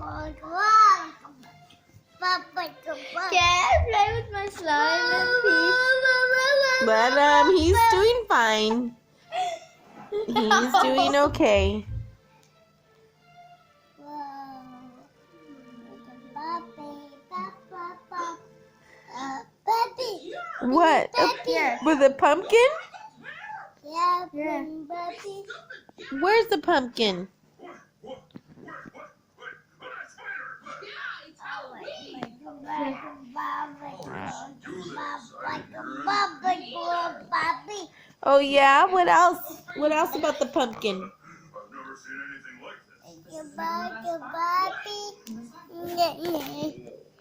Can I play with my slime and pee? But he's doing fine. He's doing okay. What? Here. With a pumpkin? Yeah. Where's the pumpkin? Oh yeah? What else? What else about the pumpkin?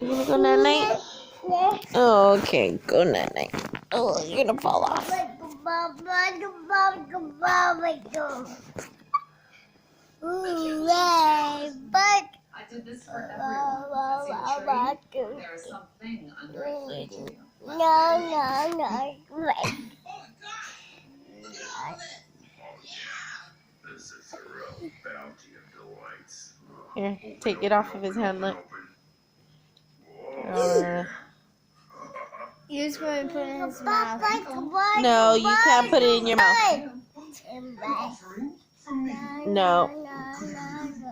You gonna go night night? Oh, okay. Go night night. Oh, you're gonna fall off. I did this for everyone. See, Tree, there is something underneath you. This is a real bounty of delights. Here, take it off of his hand. Look. You just want to put it in his mouth. No, you can't put it in your mouth. No.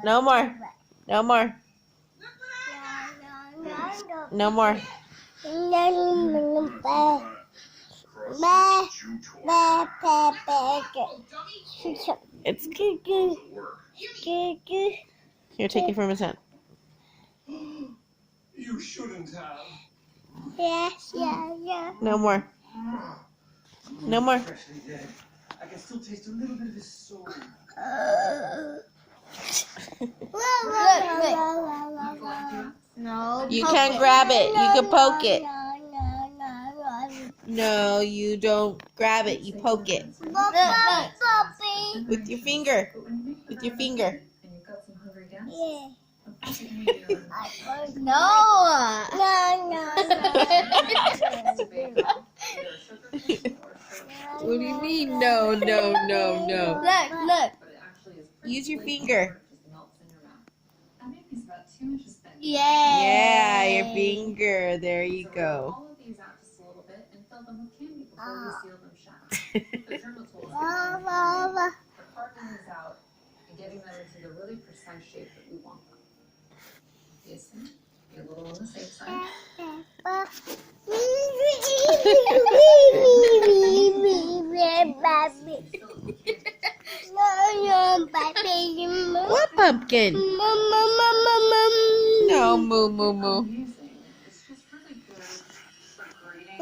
No more. No more. No more. It's good. Here, take it from his hand. You shouldn't have. No more. No more. Freshly dead. I can still taste a little bit of his soul. No. You can't grab it. You can poke it. No, you don't grab it. You poke it. With your finger. With your finger. And you've got some hungry guests? Of course you can eat your own. No. What do you mean? No. Look. But it actually is pretty Use your sweet. finger. It just melts in your mouth. That baby's about 2 inches thick. Yeah, your finger. There you So we'll go. hollow these out just a little bit and fill them with candy before we seal them shut. The dermatologist for carving these out and getting them into the really precise shape that we want them. You see? Be a little on the safe side. What pumpkin? No, moo. Amazing. It's just really good for grading.